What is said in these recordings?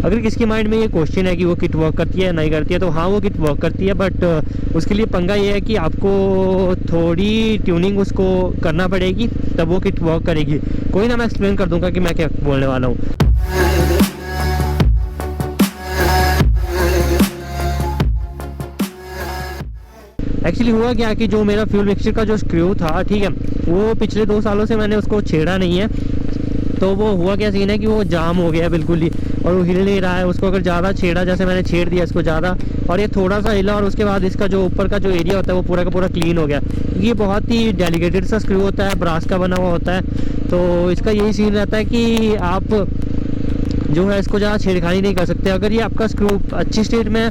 अगर किसके माइंड में ये क्वेश्चन है कि वो किट वर्क करती है या नहीं करती है, तो हाँ वो किट वर्क करती है, बट उसके लिए पंगा ये है कि आपको थोड़ी ट्यूनिंग उसको करना पड़ेगी, तब वो किट वर्क करेगी। कोई ना, मैं एक्सप्लेन कर दूंगा कि मैं क्या बोलने वाला हूँ। एक्चुअली हुआ क्या कि जो मेरा फ्यूल मिक्सचर का जो स्क्रू था, ठीक है, वो पिछले 2 सालों से मैंने उसको छेड़ा नहीं है। तो वो हुआ क्या सीन है कि वो जाम हो गया बिल्कुल ही, और वो हिल नहीं रहा है। उसको अगर ज़्यादा छेड़ा, जैसे मैंने छेड़ दिया इसको ज़्यादा, और ये थोड़ा सा हिला, और उसके बाद इसका जो ऊपर का जो एरिया होता है वो पूरा का पूरा क्लीन हो गया। ये बहुत ही डेलिकेटेड सा स्क्रू होता है, ब्रास का बना हुआ होता है। तो इसका यही सीन रहता है कि आप जो है इसको ज़्यादा छेड़खानी नहीं कर सकते। अगर ये आपका स्क्रू अच्छी स्टेट में है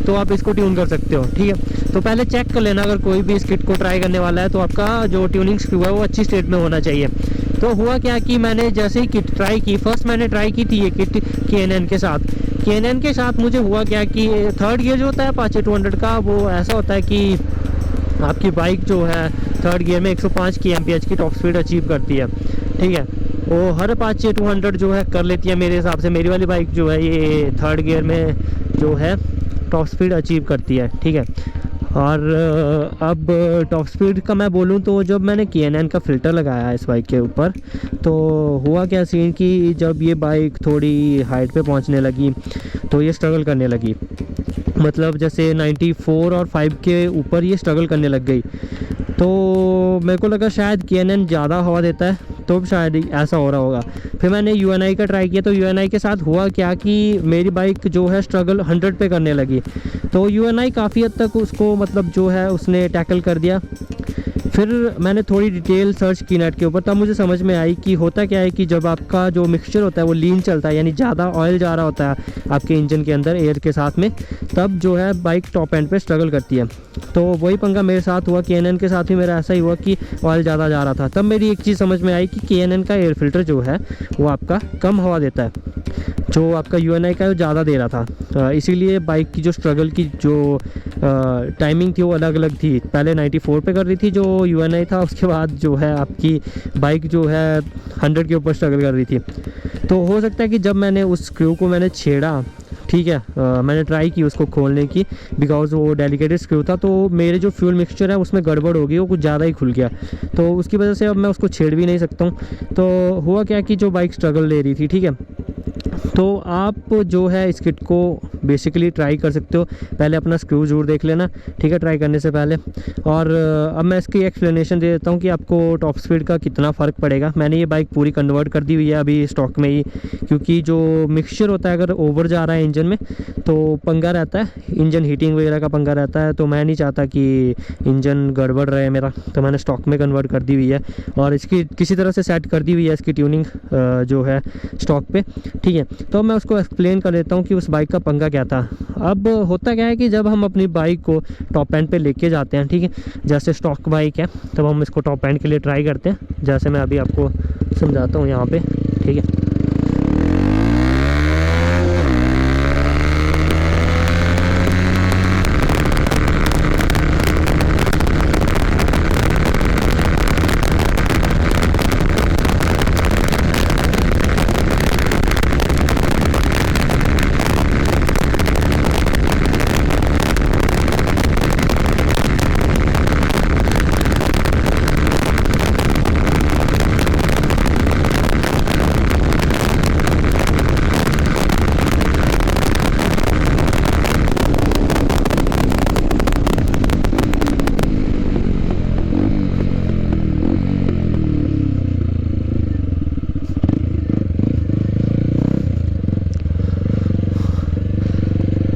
तो आप इसको ट्यून कर सकते हो, ठीक है। तो पहले चेक कर लेना, अगर कोई भी इस किट को ट्राई करने वाला है तो आपका जो ट्यूनिंग स्क्रू है वो अच्छी स्टेट में होना चाहिए। तो हुआ क्या कि मैंने जैसे ही किट ट्राई की, फर्स्ट मैंने ट्राई की थी ये किट KNN के साथ। KNN के साथ मुझे हुआ क्या कि थर्ड गियर जो होता है Apache 200 का, वो ऐसा होता है कि आपकी बाइक जो है थर्ड गियर में 105 kmph की टॉप स्पीड अचीव करती है, ठीक है। वो हर Apache 200 जो है कर लेती है मेरे हिसाब से। मेरी वाली बाइक जो है ये थर्ड गियर में जो है टॉप स्पीड अचीव करती है, ठीक है। और अब टॉप स्पीड का मैं बोलूँ तो जब मैंने KNN का फ़िल्टर लगाया इस बाइक के ऊपर, तो हुआ क्या सीन कि जब ये बाइक थोड़ी हाइट पे पहुंचने लगी तो ये स्ट्रगल करने लगी। मतलब जैसे 94 और 5 के ऊपर ये स्ट्रगल करने लग गई। तो मेरे को लगा शायद KNN ज़्यादा हवा देता है, तो शायद ऐसा हो रहा होगा। फिर मैंने UNI का ट्राई किया, तो UNI के साथ हुआ क्या कि मेरी बाइक जो है स्ट्रगल 100 पे करने लगी। तो UNI काफ़ी हद तक उसको मतलब जो है उसने टैकल कर दिया। फिर मैंने थोड़ी डिटेल सर्च की नेट के ऊपर, तब मुझे समझ में आई कि होता क्या है कि जब आपका जो मिक्सचर होता है वो लीन चलता है, यानी ज़्यादा ऑयल जा रहा होता है आपके इंजन के अंदर एयर के साथ में, तब जो है बाइक टॉप एंड पे स्ट्रगल करती है। तो वही पंगा मेरे साथ हुआ, KNN के साथ भी मेरा ऐसा ही हुआ कि ऑयल ज़्यादा जा रहा था। तब मेरी एक चीज़ समझ में आई कि KNN का एयर फिल्टर जो है वो आपका कम हवा देता है, जो आपका UNI का ज़्यादा दे रहा था। इसीलिए बाइक की जो स्ट्रगल की जो टाइमिंग थी वो अलग अलग थी। पहले 94 पे कर रही थी जो UNI था, उसके बाद जो है आपकी बाइक जो है 100 के ऊपर स्ट्रगल कर रही थी। तो हो सकता है कि जब मैंने उस स्क्रू को मैंने छेड़ा, ठीक है, मैंने ट्राई की उसको खोलने की, बिकॉज वो डेलिकेटेड स्क्रू था, तो मेरे जो फ्यूल मिक्सचर है उसमें गड़बड़ हो गई, वो कुछ ज़्यादा ही खुल गया। तो उसकी वजह से अब मैं उसको छेड़ भी नहीं सकता हूँ। तो हुआ क्या कि जो बाइक स्ट्रगल ले रही थी, ठीक है, तो आप जो है इस किट को बेसिकली ट्राई कर सकते हो। पहले अपना स्क्रू जरूर देख लेना, ठीक है, ट्राई करने से पहले। और अब मैं इसकी एक्सप्लेनेशन दे देता हूँ कि आपको टॉप स्पीड का कितना फ़र्क पड़ेगा। मैंने ये बाइक पूरी कन्वर्ट कर दी हुई है अभी स्टॉक में ही, क्योंकि जो मिक्सचर होता है अगर ओवर जा रहा है इंजन में तो पंगा रहता है, इंजन हीटिंग वगैरह का पंगा रहता है। तो मैं नहीं चाहता कि इंजन गड़बड़ रहे मेरा, तो मैंने स्टॉक में कन्वर्ट कर दी हुई है और इसकी किसी तरह से सेट कर दी हुई है इसकी ट्यूनिंग जो है स्टॉक पे, ठीक है। तो मैं उसको एक्सप्लेन कर देता हूँ कि उस बाइक का पंगा क्या था। अब होता क्या है कि जब हम अपनी बाइक को टॉप एंड पे लेके जाते हैं, ठीक है, जैसे स्टॉक बाइक है, तब हम इसको टॉप एंड के लिए ट्राई करते हैं, जैसे मैं अभी आपको समझाता हूँ यहाँ पे, ठीक है।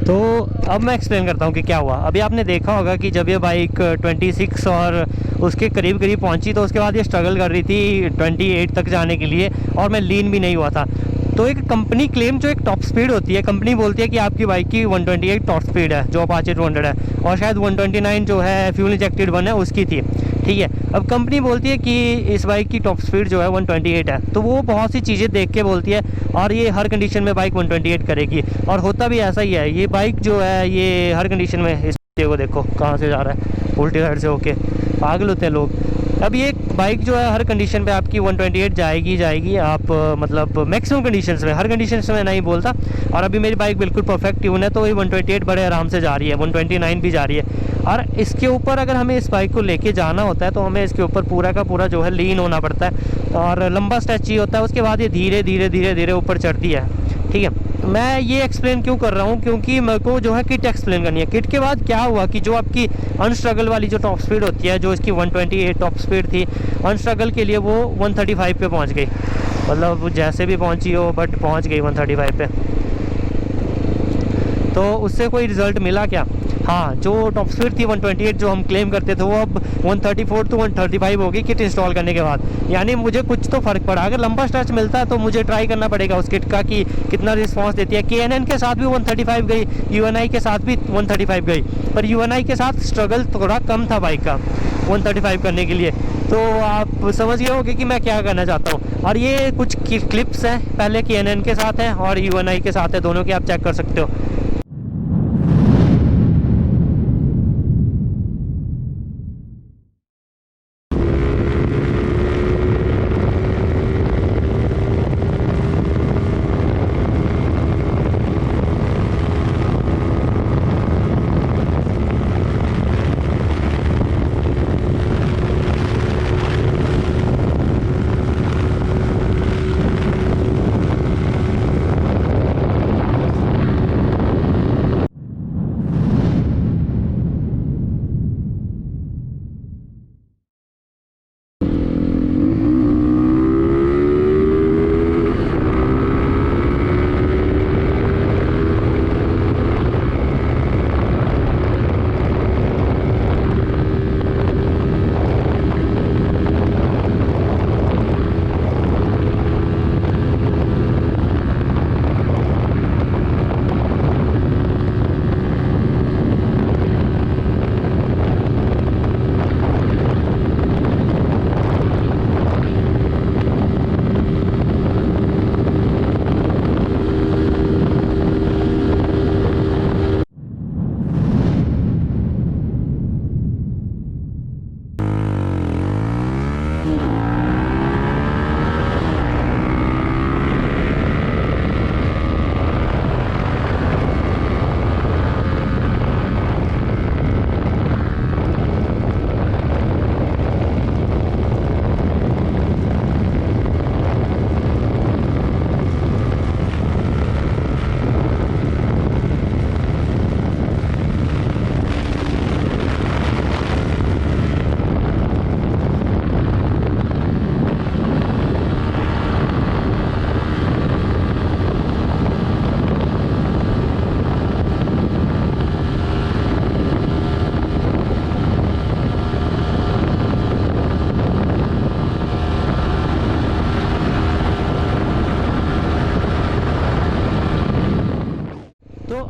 तो अब मैं एक्सप्लेन करता हूँ कि क्या हुआ। अभी आपने देखा होगा कि जब ये बाइक 26 और उसके करीब करीब पहुँची तो उसके बाद ये स्ट्रगल कर रही थी 28 तक जाने के लिए, और मैं लीन भी नहीं हुआ था। तो एक कंपनी क्लेम जो एक टॉप स्पीड होती है, कंपनी बोलती है कि आपकी बाइक की 128 टॉप स्पीड है जो Apache 200 है, और शायद 129 जो है फ्यूल इंजेक्टेड वन है उसकी थी, ठीक है। अब कंपनी बोलती है कि इस बाइक की टॉप स्पीड जो है 128 है, तो वो बहुत सी चीज़ें देख के बोलती है, और ये हर कंडीशन में बाइक 128 करेगी, और होता भी ऐसा ही है। ये बाइक जो है ये हर कंडीशन में, इस को देखो कहाँ से जा रहा है, उल्टी साइड से होके, पागल होते हैं लोग। अब ये बाइक जो है हर कंडीशन पे आपकी 128 जाएगी आप मतलब मैक्सिमम कंडीशंस में, हर कंडीशंस में नहीं बोलता। और अभी मेरी बाइक बिल्कुल परफेक्ट ट्यून है तो ये 128 बड़े आराम से जा रही है, 129 भी जा रही है। और इसके ऊपर अगर हमें इस बाइक को लेके जाना होता है तो हमें इसके ऊपर पूरा का पूरा जो है लीन होना पड़ता है और लंबा स्ट्रेच चाहिए होता है, उसके बाद ये धीरे धीरे धीरे धीरे ऊपर चढ़ती है। ठीक है, मैं ये एक्सप्लेन क्यों कर रहा हूँ, क्योंकि मेरे को जो है किट एक्सप्लेन करनी है। किट के बाद क्या हुआ कि जो आपकी अनस्ट्रगल वाली जो टॉप स्पीड होती है, जो इसकी 128 टॉप स्पीड थी, अनस्ट्रगल के लिए वो 135 पे पहुँच गई। मतलब जैसे भी पहुँची हो बट पहुँच गई 135 पे। तो उससे कोई रिज़ल्ट मिला क्या? हाँ, जो टॉप स्पीड थी 128 जो हम क्लेम करते थे वो अब 134 to 135 होगी किट इंस्टॉल करने के बाद। यानी मुझे कुछ तो फ़र्क पड़ा। अगर लंबा स्ट्रेच मिलता है तो मुझे ट्राई करना पड़ेगा उस किट का कि कितना रिस्पांस देती है। KNN के साथ भी 135 गई, UNI के साथ भी 135 गई, पर UNI के साथ स्ट्रगल थोड़ा कम था बाइक का 135 करने के लिए। तो आप समझ गए होंगे कि मैं क्या करना चाहता हूँ। और ये कुछ क्लिप्स हैं, पहले KNN के साथ हैं और UNI के साथ है, दोनों के आप चेक कर सकते हो।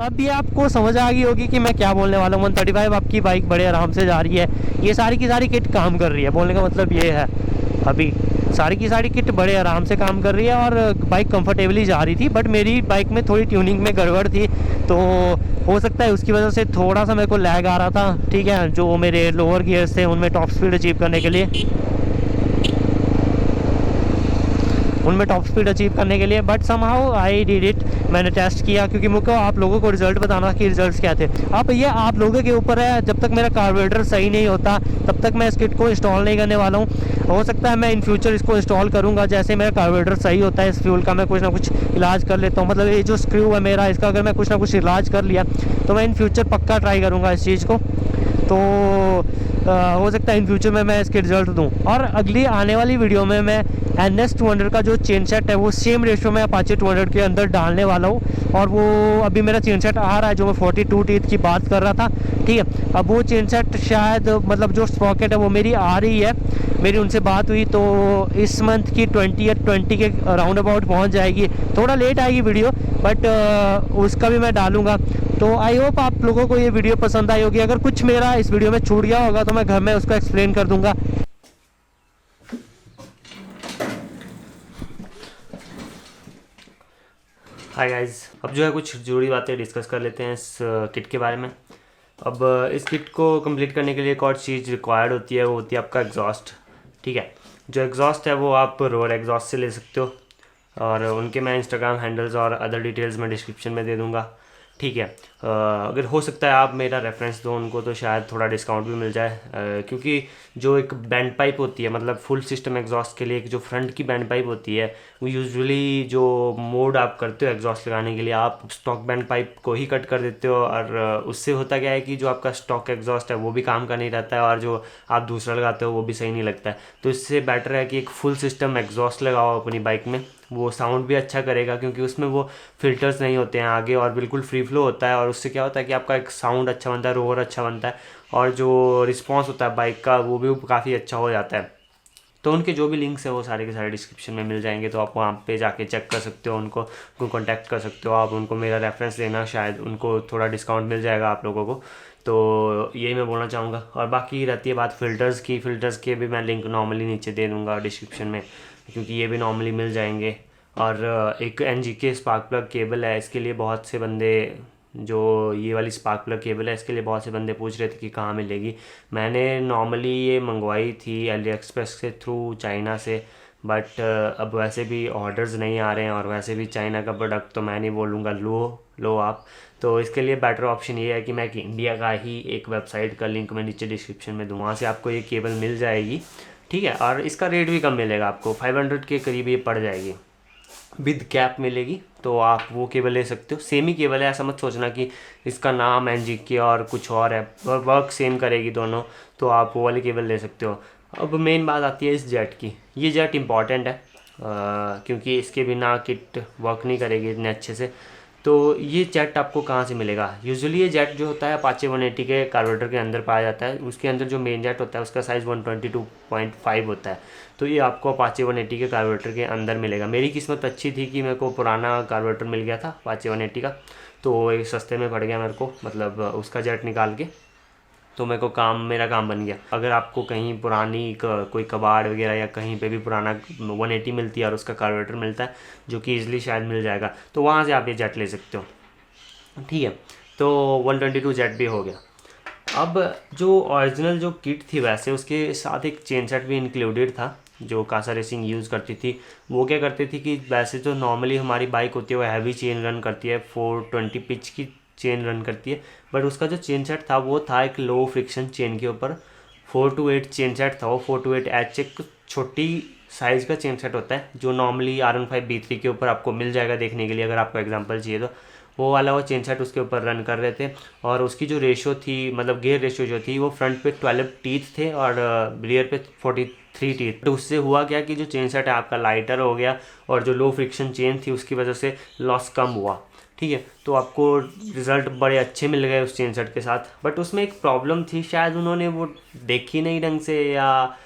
अब ये आपको समझ आ गई होगी कि मैं क्या बोलने वाला हूँ। 135 आपकी बाइक बड़े आराम से जा रही है, ये सारी की सारी किट काम कर रही है। बोलने का मतलब ये है अभी सारी की सारी किट बड़े आराम से काम कर रही है और बाइक कंफर्टेबली जा रही थी। बट मेरी बाइक में थोड़ी ट्यूनिंग में गड़बड़ थी, तो हो सकता है उसकी वजह से थोड़ा सा मेरे को लैग आ रहा था। ठीक है, जो मेरे लोअर गियर्स थे उनमें टॉप स्पीड अचीव करने के लिए but somehow I did it. मैंने टेस्ट किया क्योंकि मुझको आप लोगों को रिजल्ट बताना कि रिजल्ट्स क्या थे। अब ये आप लोगों के ऊपर है, जब तक मेरा कार्बोरेटर सही नहीं होता तब तक मैं इस किट को इंस्टॉल नहीं करने वाला हूँ। हो सकता है मैं इन फ्यूचर इसको इंस्टॉल करूँगा, जैसे मेरा कार्बोरेटर सही होता है इस फ्यूल का मैं कुछ ना कुछ इलाज कर लेता हूँ। मतलब ये जो स्क्रू है मेरा, इसका अगर मैं कुछ ना कुछ इलाज कर लिया तो मैं इन फ्यूचर पक्का ट्राई करूँगा इस चीज़ को। तो हो सकता है इन फ्यूचर में मैं इसके रिजल्ट दूँ। और अगली आने वाली वीडियो में मैं NS 200 का जो चेन सेट है वो सेम रेशो में अपाचे 200 के अंदर डालने वाला हूँ। और वो अभी मेरा चेन सेट आ रहा है जो मैं 42 टीथ की बात कर रहा था। ठीक है, अब वो चेन सेट शायद मतलब जो स्पॉकेट है वो मेरी आ रही है, मेरी उनसे बात हुई तो इस मंथ की 20 या 20 के राउंड अबाउट पहुँच जाएगी। थोड़ा लेट आएगी वीडियो बट उसका भी मैं डालूँगा। तो आई होप आप लोगों को ये वीडियो पसंद आई होगी। अगर कुछ मेरा इस वीडियो में छूट गया होगा तो मैं घर में उसको एक्सप्लेन कर दूंगा। हाय गाइस, अब जो है कुछ ज़रूरी बातें डिस्कस कर लेते हैं इस किट के बारे में। अब इस किट को कंप्लीट करने के लिए एक और चीज़ रिक्वायर्ड होती है, वो होती है आपका एग्जॉस्ट। ठीक है। जो एग्जॉस्ट है वो आप रोड एग्जॉस्ट से ले सकते हो, और उनके मैं इंस्टाग्राम हैंडल्स और अदर डिटेल्स मैं डिस्क्रिप्शन में दे दूँगा, ठीक है। अगर हो सकता है आप मेरा रेफरेंस दो उनको तो शायद थोड़ा डिस्काउंट भी मिल जाए, क्योंकि जो एक बैंड पाइप होती है, मतलब फुल सिस्टम एग्जॉस्ट के लिए एक जो फ्रंट की बैंड पाइप होती है, वो यूजुअली जो मोड आप करते हो एग्जॉस्ट लगाने के लिए आप स्टॉक बैंड पाइप को ही कट कर देते हो, और उससे होता क्या है कि जो आपका स्टॉक एग्जॉस्ट है वो भी काम का नहीं रहता है, और जो आप दूसरा लगाते हो वो भी सही नहीं लगता है। तो इससे बेटर है कि एक फुल सिस्टम एग्जॉस्ट लगाओ अपनी बाइक में, वो साउंड भी अच्छा करेगा, क्योंकि उसमें वो फिल्टर्स नहीं होते हैं आगे, और बिल्कुल फ्री फ्लो होता है, और उससे क्या होता है कि आपका एक साउंड अच्छा बनता है, रोअर अच्छा बनता है, और जो रिस्पॉन्स होता है बाइक का वो भी काफ़ी अच्छा हो जाता है। तो उनके जो भी लिंक्स है वो सारे के सारे डिस्क्रिप्शन में मिल जाएंगे, तो आप वहाँ पे जाके चेक कर सकते हो, उनको कांटेक्ट कर सकते हो, आप उनको मेरा रेफरेंस देना, शायद उनको थोड़ा डिस्काउंट मिल जाएगा आप लोगों को। तो यही मैं बोलना चाहूँगा। और बाकी रहती है बात फ़िल्टर्स की, फ़िल्टर्स के भी मैं लिंक नॉर्मली नीचे दे दूँगा डिस्क्रिप्शन में, क्योंकि ये भी नॉर्मली मिल जाएंगे। और एक NGK स्पार्क प्लग केबल है, इसके लिए बहुत से बंदे, जो ये वाली स्पार्क प्लग केबल है इसके लिए बहुत से बंदे पूछ रहे थे कि कहाँ मिलेगी। मैंने नॉर्मली ये मंगवाई थी अली एक्सप्रेस के थ्रू चाइना से, बट अब वैसे भी ऑर्डर्स नहीं आ रहे हैं, और वैसे भी चाइना का प्रोडक्ट तो मैं नहीं बोलूँगा लो आप। तो इसके लिए बेटर ऑप्शन ये है कि मैं कि इंडिया का ही एक वेबसाइट का लिंक मैं नीचे डिस्क्रिप्शन में दूँ, वहाँ से आपको ये केबल मिल जाएगी, ठीक है। और इसका रेट भी कम मिलेगा, आपको 500 के करीब ये पड़ जाएगी, विद कैप मिलेगी। तो आप वो केबल ले सकते हो, सेम ही केबल है, ऐसा मत सोचना कि इसका नाम NGK और कुछ और है, वर्क सेम करेगी दोनों, तो आप वो वाली केबल ले सकते हो। अब मेन बात आती है इस जेट की, ये जेट इंपॉर्टेंट है, क्योंकि इसके बिना किट वर्क नहीं करेगी इतने अच्छे से। तो ये जेट आपको कहाँ से मिलेगा? यूजुअली ये जेट जो होता है अपाचे 180 के कार्बोरेटर के अंदर पाया जाता है, उसके अंदर जो मेन जेट होता है उसका साइज़ 122.5 होता है, तो ये आपको अपाचे 180 के कार्बोरेटर के अंदर मिलेगा। मेरी किस्मत अच्छी थी कि मेरे को पुराना कार्बोरेटर मिल गया था अपाचे 180 का, तो एक सस्ते में पड़ गया मेरे को, मतलब उसका जेट निकाल के, तो मेरे को मेरा काम बन गया। अगर आपको कहीं पुरानी कोई कबाड़ वगैरह या कहीं पे भी पुराना 180 मिलती है और उसका कार्बोरेटर मिलता है, जो कि ईज़िली शायद मिल जाएगा, तो वहाँ से आप ये जेट ले सकते हो, ठीक है। तो 122 जेट भी हो गया। अब जो ओरिजिनल जो किट थी वैसे उसके साथ एक चेन सेट भी इंक्लूडेड था, जो कासा रेसिंग यूज़ करती थी। वो क्या करती थी कि वैसे तो नॉर्मली हमारी बाइक होती है वो हैवी चेन रन करती है, 420 पिच की चेन रन करती है, बट उसका जो चेन सेट था वो था एक लो फ्रिक्शन चेन के ऊपर, 428 चेन सेट था वो, 428H, एक छोटी साइज़ का चेन सेट होता है जो नॉर्मली R15B3 के ऊपर आपको मिल जाएगा देखने के लिए, अगर आपको एग्जांपल चाहिए तो। वो वाला वो चेन सेट उसके ऊपर रन कर रहे थे, और उसकी जो रेशो थी, मतलब गियर रेशो जो थी, वो फ्रंट पे 12 टीथ थे और रियर पे 43 टीथ। तो उससे हुआ क्या कि जो चेन सेट है आपका लाइटर हो गया, और जो लो फ्रिक्शन चेन थी उसकी वजह से लॉस कम हुआ, ठीक है। तो आपको रिज़ल्ट बड़े अच्छे मिल गए उस चेन सेट के साथ, बट उसमें एक प्रॉब्लम थी, शायद उन्होंने वो देखी नहीं ढंग से, या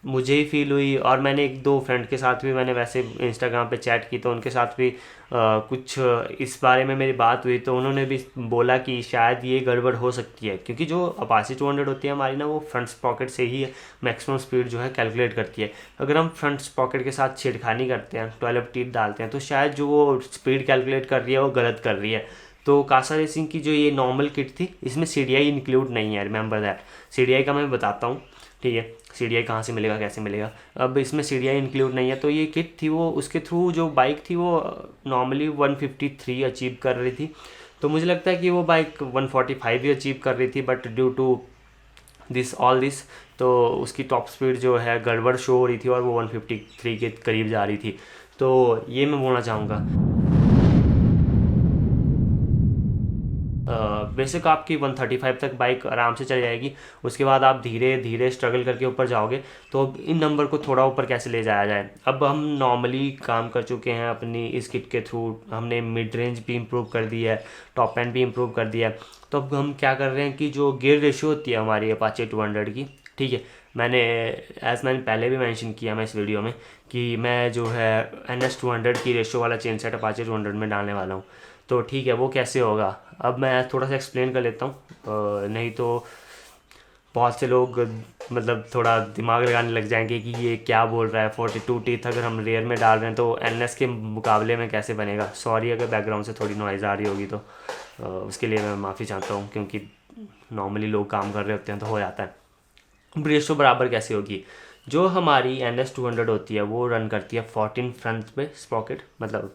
मुझे ही फील हुई। और मैंने एक दो फ्रेंड के साथ भी मैंने वैसे इंस्टाग्राम पे चैट की, तो उनके साथ भी कुछ इस बारे में मेरी बात हुई, तो उन्होंने भी बोला कि शायद ये गड़बड़ हो सकती है, क्योंकि जो अपाचे 200 होती है हमारी ना, वो फ्रंट स्प्रॉकेट से ही मैक्सिमम स्पीड जो है कैलकुलेट करती है। अगर हम फ्रंट स्प्रॉकेट के साथ छेड़खानी करते हैं, 12 टीथ डालते हैं, तो शायद जो वो स्पीड कैलकुलेट कर रही है वो गलत कर रही है। तो कासा रेसिंग की जो ये नॉर्मल किट थी इसमें CDI इंक्लूड नहीं है, रिमेंबर दैट। CDI का मैं बताता हूँ, ठीक है। CDI कहाँ से मिलेगा, कैसे मिलेगा? अब इसमें CDI इंक्लूड नहीं है, तो ये किट थी वो, उसके थ्रू जो बाइक थी वो नॉर्मली 153 अचीव कर रही थी, तो मुझे लगता है कि वो बाइक 145 भी अचीव कर रही थी, बट ड्यू टू दिस तो उसकी टॉप स्पीड जो है गड़बड़ शो हो रही थी, और वो 153 के करीब जा रही थी। तो ये मैं बोलना चाहूँगा। बेसिक आपकी 135 तक बाइक आराम से चल जाएगी, उसके बाद आप धीरे धीरे स्ट्रगल करके ऊपर जाओगे। तो अब इन नंबर को थोड़ा ऊपर कैसे ले जाया जाए? अब हम नॉर्मली काम कर चुके हैं अपनी इस किट के थ्रू, हमने मिड रेंज भी इम्प्रूव कर दी है, टॉप एंड भी इम्प्रूव कर दिया है। तो अब हम क्या कर रहे हैं कि जो गियर रेशियो होती है हमारी अपाचे 200 की, ठीक है, मैंने पहले भी मेंशन किया मैं इस वीडियो में कि मैं जो है NS 200 की रेशियो वाला चेन सेट अपाचे 200 में डालने वाला हूँ। तो ठीक है, वो कैसे होगा? अब मैं थोड़ा सा एक्सप्लेन कर लेता हूँ, नहीं तो बहुत से लोग मतलब थोड़ा दिमाग लगाने लग जाएंगे कि ये क्या बोल रहा है, 42 टीथ अगर हम रेयर में डाल रहे हैं तो NS के मुकाबले में कैसे बनेगा। सॉरी अगर बैकग्राउंड से थोड़ी नॉइज़ आ रही होगी तो उसके लिए मैं माफ़ी चाहता हूँ, क्योंकि नॉर्मली लोग काम कर रहे होते हैं तो हो जाता है। रेशो बराबर कैसे होगी? जो हमारी NS200 होती है वो रन करती है 14 फ्रंट पे स्प्रॉकेट, मतलब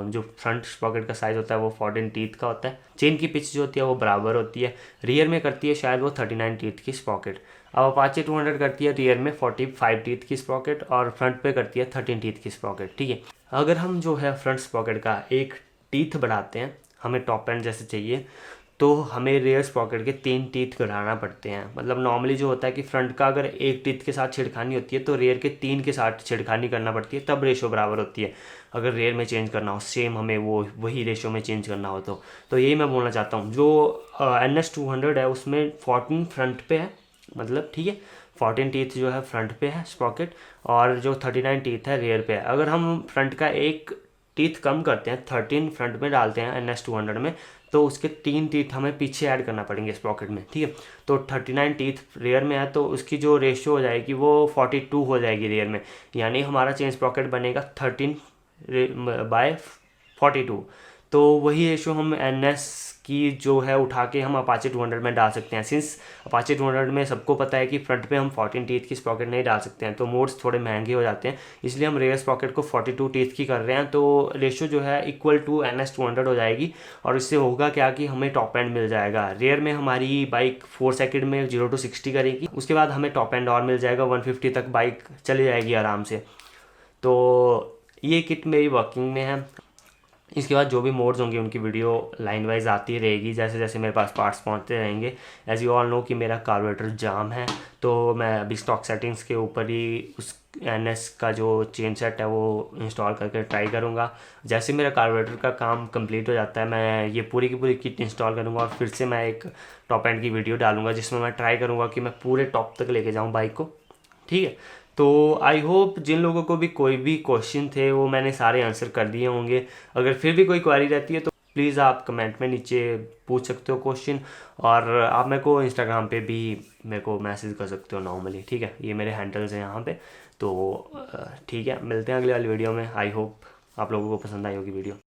जो फ्रंट स्प्रॉकेट का साइज़ होता है वो 14 टीथ का होता है। चेन की पिच जो होती है वो बराबर होती है। रियर में करती है शायद वो 39 टीथ की स्प्रॉकेट। अब अपाचे 200 करती है रियर में 45 टीथ की स्प्रॉकेट और फ्रंट पे करती है 13 टीथ की स्प्रॉकेट, ठीक है। अगर हम जो है फ्रंट स्प्रॉकेट का एक टीथ बढ़ाते हैं, हमें टॉप एंड जैसे चाहिए, तो हमें रेयर स्प्रॉकेट के 3 टीथ घटाना पड़ते हैं। मतलब नॉर्मली जो होता है कि फ्रंट का अगर एक टीथ के साथ छेड़खानी होती है तो रेयर के 3 के साथ छेड़खानी करना पड़ती है, तब रेशो बराबर होती है। अगर रेयर में चेंज करना हो, सेम हमें वही रेशो में चेंज करना हो तो यही मैं बोलना चाहता हूँ। जो NS200 है उसमें 14 फ्रंट पे है, मतलब ठीक है 14 टीथ जो है फ्रंट पे है स्प्रॉकेट, और जो 39 टीथ है रेयर पे है। अगर हम फ्रंट का एक टीथ कम करते हैं, 13 फ्रंट में डालते हैं NS200 में, तो उसके 3 टीथ हमें पीछे ऐड करना पड़ेंगे स्प्रॉकेट में, ठीक है। तो 39 टीथ रेयर में है तो उसकी जो रेशियो हो जाएगी वो 42 हो जाएगी रेयर में, यानी हमारा चेन स्प्रॉकेट बनेगा 13/42। तो वही रेशियो हम NS की जो है उठा के हम अपाचे 200 में डाल सकते हैं। सिंस अपाचे 200 में सबको पता है कि फ्रंट पे हम 14 टीथ की स्प्रॉकेट नहीं डाल सकते हैं, तो मोड्स थोड़े महंगे हो जाते हैं, इसलिए हम रेयर स्प्रॉकेट को 42 टीथ की कर रहे हैं। तो रेशियो जो है इक्वल टू NS200 हो जाएगी, और इससे होगा क्या कि हमें टॉप एंड मिल जाएगा। रेयर में हमारी बाइक 4 सेकंड में 0 to 60 करेगी, उसके बाद हमें टॉप एंड और मिल जाएगा, 150 तक बाइक चली जाएगी आराम से। तो ये किट मेरी वर्किंग में है। इसके बाद जो भी मोड्स होंगे उनकी वीडियो लाइन वाइज आती रहेगी जैसे जैसे मेरे पास पार्ट्स पहुंचते रहेंगे। एज यू ऑल नो कि मेरा कार्बोरेटर जाम है, तो मैं अभी स्टॉक सेटिंग्स के ऊपर ही उस NS का जो चेन सेट है वो इंस्टॉल करके ट्राई करूँगा। जैसे मेरा कार्बोरेटर का काम कंप्लीट हो जाता है, मैं ये पूरी की पूरी किट इंस्टॉल करूँगा और फिर से मैं एक टॉप एंड की वीडियो डालूँगा जिसमें मैं ट्राई करूँगा कि मैं पूरे टॉप तक लेके जाऊँ बाइक को, ठीक है। तो आई होप जिन लोगों को भी कोई भी क्वेश्चन थे वो मैंने सारे आंसर कर दिए होंगे। अगर फिर भी कोई क्वेरी रहती है तो प्लीज़ आप कमेंट में नीचे पूछ सकते हो क्वेश्चन, और आप मेरे को इंस्टाग्राम पे भी मेरे को मैसेज कर सकते हो नॉर्मली, ठीक है। ये मेरे हैंडल्स हैं यहाँ पे। तो ठीक है, मिलते हैं अगले वाली वीडियो में। आई होप आप लोगों को पसंद आई होगी वीडियो।